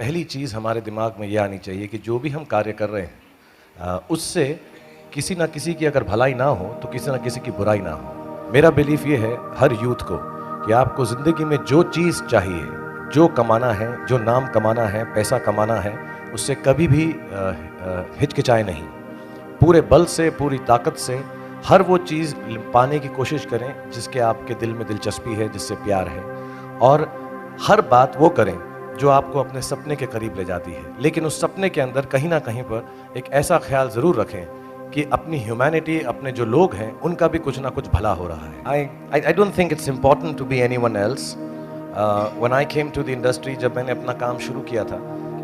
पहली चीज़ हमारे दिमाग में ये आनी चाहिए कि जो भी हम कार्य कर रहे हैं उससे किसी ना किसी की अगर भलाई ना हो तो किसी ना किसी की बुराई ना हो। मेरा बिलीफ ये है हर यूथ को कि आपको ज़िंदगी में जो चीज़ चाहिए, जो कमाना है, जो नाम कमाना है, पैसा कमाना है, उससे कभी भी हिचकिचाए नहीं। पूरे बल से, पूरी ताकत से हर वो चीज़ पाने की कोशिश करें जिसके आपके दिल में दिलचस्पी है, जिससे प्यार है, और हर बात वो करें जो आपको अपने सपने के करीब ले जाती है। लेकिन उस सपने के अंदर कहीं ना कहीं पर एक ऐसा ख्याल ज़रूर रखें कि अपनी ह्यूमैनिटी, अपने जो लोग हैं, उनका भी कुछ ना कुछ भला हो रहा है। I don't think it's important to be anyone else. When I came to the industry, जब मैंने अपना काम शुरू किया था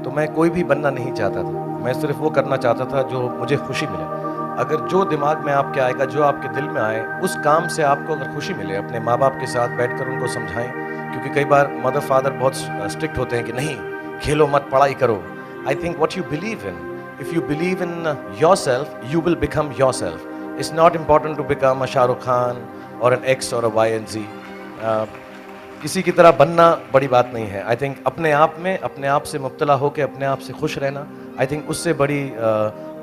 तो मैं कोई भी बनना नहीं चाहता था। मैं सिर्फ वो करना चाहता था जो मुझे खुशी मिले। अगर जो दिमाग में आपके आएगा, जो आपके दिल में आए, उस काम से आपको अगर खुशी मिले, अपने माँ बाप के साथ बैठकर उनको समझाएं, क्योंकि कई बार मदर फादर बहुत स्ट्रिक्ट होते हैं कि नहीं, खेलो मत, पढ़ाई करो। I think what you believe in, if you believe in yourself, you will become yourself. It's not important to become a Shah Rukh Khan or an X or a Y and Z. किसी की तरह बनना बड़ी बात नहीं है। I think अपने आप में, अपने आप से मुब्तला होकर अपने आप से खुश रहना, आई थिंक उससे बड़ी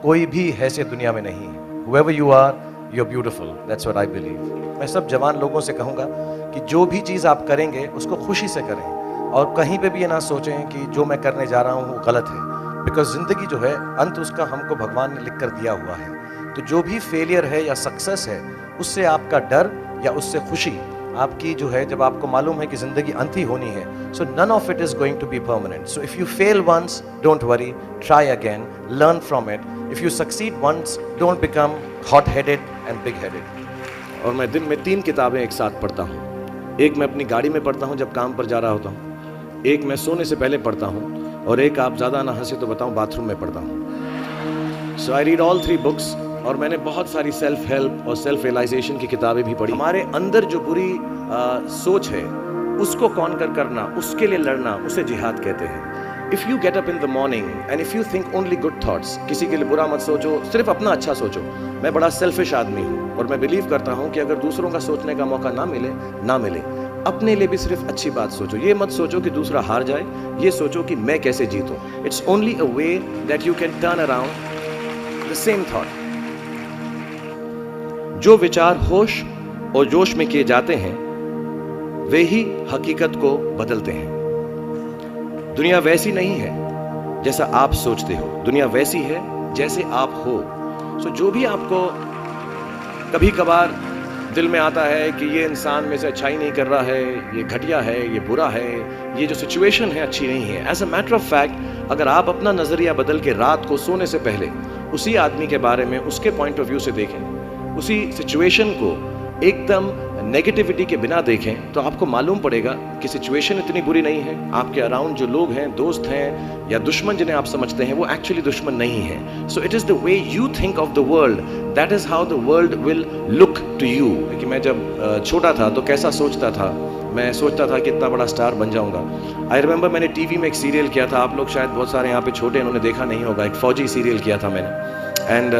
कोई भी हैसियत दुनिया में नहीं है। Whoever you are, you're beautiful. That's what I believe. मैं सब जवान लोगों से कहूँगा कि जो भी चीज़ आप करेंगे उसको खुशी से करें, और कहीं पे भी ये ना सोचें कि जो मैं करने जा रहा हूँ वो गलत है। बिकॉज ज़िंदगी जो है, अंत उसका हमको भगवान ने लिख कर दिया हुआ है। तो जो भी फेलियर है या सक्सेस है, उससे आपका डर या उससे खुशी आपकी जो है, जब आपको मालूम है कि ज़िंदगी अंत ही होनी है, so none of it is going to be permanent. So if you fail once, don't worry, try again, learn from it. If you succeed once, don't become hot headed and big headed. और मैं दिन में 3 किताबें एक साथ पढ़ता हूँ। एक मैं अपनी गाड़ी में पढ़ता हूँ जब काम पर जा रहा होता हूँ, एक मैं सोने से पहले पढ़ता हूँ, और एक, आप ज़्यादा ना हंसे तो बताऊं, बाथरूम में पढ़ता हूँ। सो आई रीड ऑल 3 बुक्स। और मैंने बहुत सारी सेल्फ हेल्प और सेल्फ रियलाइजेशन की किताबें भी पढ़ी। हमारे अंदर जो बुरी सोच है उसको कॉन्कर करना, उसके लिए लड़ना, उसे जिहाद कहते हैं। If you get up in the morning and if you think only good thoughts, किसी के लिए बुरा मत सोचो, सिर्फ अपना अच्छा सोचो। मैं बड़ा सेल्फिश आदमी हूँ और मैं बिलीव करता हूँ कि अगर दूसरों का सोचने का मौका ना मिले, अपने लिए भी सिर्फ अच्छी बात सोचो। ये मत सोचो कि दूसरा हार जाए, ये सोचो कि मैं कैसे जीतूं। It's only a way that you can turn around the same thought. जो विचार होश और जोश में किए जाते हैं वे ही हकीकत को बदलते हैं। दुनिया वैसी नहीं है जैसा आप सोचते हो, दुनिया वैसी है जैसे आप हो। सो जो भी आपको कभी कभार दिल में आता है कि ये इंसान में से अच्छाई नहीं कर रहा है, ये घटिया है, ये बुरा है, ये जो सिचुएशन है अच्छी नहीं है, as a matter of fact अगर आप अपना नज़रिया बदल के रात को सोने से पहले उसी आदमी के बारे में उसके पॉइंट ऑफ व्यू से देखें, उसी सिचुएशन को एकदम नेगेटिविटी के बिना देखें, तो आपको मालूम पड़ेगा कि सिचुएशन इतनी बुरी नहीं है। आपके अराउंड जो लोग हैं, दोस्त हैं या दुश्मन जिन्हें आप समझते हैं, वो एक्चुअली दुश्मन नहीं है। So it is the way you think of the world, that is how the world will look to you. कि मैं जब छोटा था तो कैसा सोचता था, मैं सोचता था कि इतना बड़ा स्टार बन जाऊंगा। आई रिमेंबर मैंने टीवी में एक सीरियल किया था, आप लोग शायद बहुत सारे यहाँ पे छोटे इन्होंने देखा नहीं होगा, एक फौजी सीरियल किया था मैंने। एंड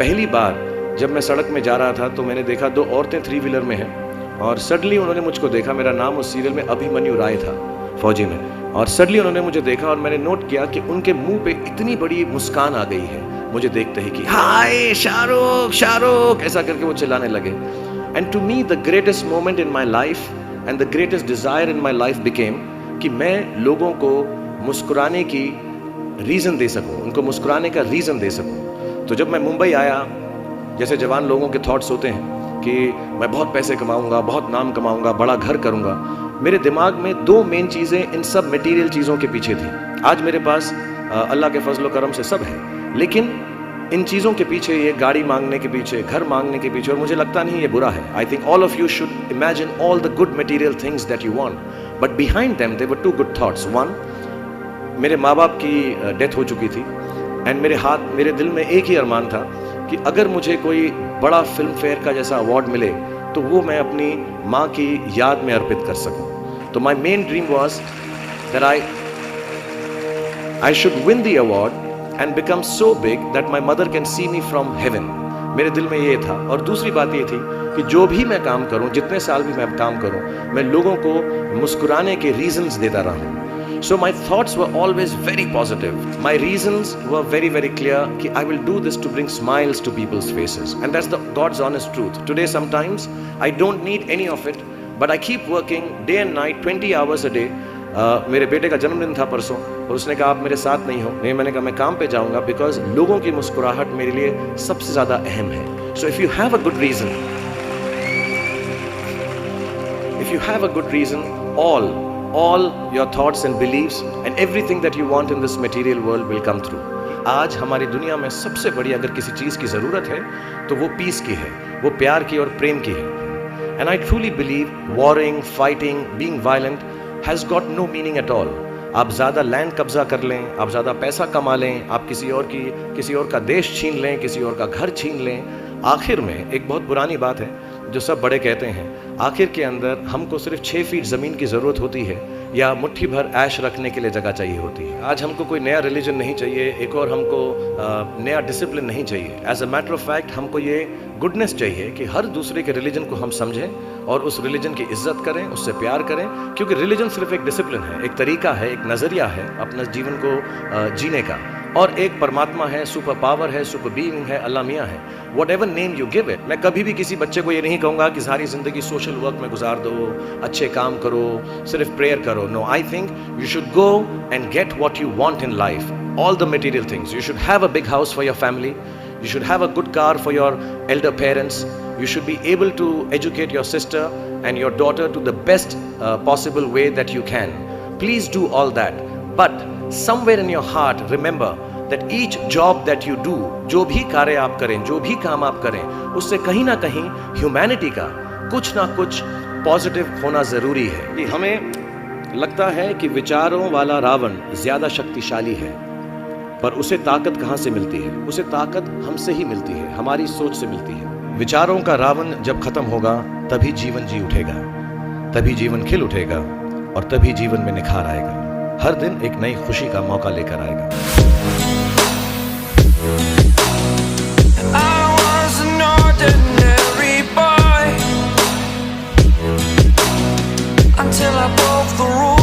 पहली बार जब मैं सड़क में जा रहा था तो मैंने देखा 2 औरतें 3 व्हीलर में हैं, और सडनली उन्होंने मुझको देखा। मेरा नाम उस सीरियल में अभिमन्यु राय था, फौजी में। और सडनली उन्होंने मुझे देखा और मैंने नोट किया कि उनके मुंह पे इतनी बड़ी मुस्कान आ गई है मुझे देखते ही कि हाय शाहरुख, शाहरुख, ऐसा करके वो चिल्लाने लगे। And to me the greatest moment in my life and the greatest desire in my life became कि मैं लोगों को मुस्कुराने की रीज़न दे सकूँ, उनको मुस्कुराने का रीज़न दे सकूँ। तो जब मैं मुंबई आया, जैसे जवान लोगों के थॉट्स होते हैं कि मैं बहुत पैसे कमाऊंगा, बहुत नाम कमाऊंगा, बड़ा घर करूंगा, मेरे दिमाग में 2 मेन चीज़ें इन सब मटेरियल चीज़ों के पीछे थी। आज मेरे पास अल्लाह के फजल करम से सब है, लेकिन इन चीज़ों के पीछे, ये गाड़ी मांगने के पीछे, घर मांगने के पीछे, और मुझे लगता नहीं ये बुरा है। I think all of you should imagine all the good material things that you want, but behind them there were 2 good thoughts. 1, मेरे माँ बाप की डेथ हो चुकी थी, एंड मेरे दिल में एक ही अरमान था कि अगर मुझे कोई बड़ा फिल्म फेयर का जैसा अवार्ड मिले तो वो मैं अपनी माँ की याद में अर्पित कर सकूं। तो my main dream was that I should win the award and become so big that my mother can see me from heaven. मेरे दिल में ये था। और दूसरी बात ये थी कि जो भी मैं काम करूं, जितने साल भी मैं काम करूं, मैं लोगों को मुस्कुराने के रीजंस देता रहूं। So my thoughts were always very positive. My reasons were very, very clear कि I will do this to bring smiles to people's faces. And that's the God's honest truth. Today sometimes I don't need any of it, but I keep working day and night 20 hours a day. मेरे बेटे का जन्मदिन था परसों और उसने कहा आप मेरे साथ नहीं हो। नहीं, मैंने कहा मैं काम पे जाऊंगा बिकॉज लोगों की मुस्कुराहट मेरे लिए सबसे ज़्यादा अहम है। सो if you have a good reason, if you have a good reason, all your thoughts and beliefs and everything that you want in this material world will come through. आज हमारी दुनिया में सबसे बड़ी अगर किसी चीज़ की ज़रूरत है तो वो पीस की है, वो प्यार की और प्रेम की है। And I truly believe warring, fighting, being violent has got no meaning at all. आप ज़्यादा लैंड कब्जा कर लें, आप ज़्यादा पैसा कमा लें, आप किसी और का देश छीन लें, किसी और का घर छीन लें, आखिर में एक बहुत पुरानी बात है जो सब बड़े कहते हैं, आखिर के अंदर हमको सिर्फ 6 फीट ज़मीन की ज़रूरत होती है या मुट्ठी भर ऐश रखने के लिए जगह चाहिए होती है। आज हमको कोई नया रिलीजन नहीं चाहिए, एक और हमको नया डिसिप्लिन नहीं चाहिए। As a matter of fact हमको ये गुडनेस चाहिए कि हर दूसरे के रिलीजन को हम समझें और उस रिलीजन की इज्जत करें, उससे प्यार करें, क्योंकि रिलीजन सिर्फ एक डिसिप्लिन है, एक तरीका है, एक नज़रिया है अपने जीवन को जीने का, और एक परमात्मा है, सुपर पावर है, सुपर बीइंग है, अल्लाह मियाँ है, what ever name you give it. मैं कभी भी किसी बच्चे को ये नहीं कहूँगा कि सारी ज़िंदगी सोशल वर्क में गुजार दो, अच्छे काम करो, सिर्फ प्रेयर करो। No, I think you should go and get what you want in life, all the material things. You should have a big house for your family. You should have a good car for your elder parents. You should be able to educate your sister and your daughter to the best possible way that you can. Please do all that. But somewhere in your heart, remember that each job that you do, जो भी कार्य आप करें, जो भी काम आप करें, उससे कहीं ना कहीं ह्यूमैनिटी का कुछ ना कुछ पॉजिटिव होना ज़रूरी है। कि हमें लगता है कि विचारों वाला रावण ज़्यादा शक्तिशाली है, पर उसे ताकत कहाँ से मिलती है? उसे ताकत हमसे ही मिलती है, हमारी सोच से मिलती है। विचारों का रावण जब खत्म होगा तभी जीवन जी उठेगा, तभी जीवन खिल उठेगा और तभी जीवन में निखार आएगा। हर दिन एक नई खुशी का मौका लेकर आएगा। I was an ordinary boy until I broke the rules.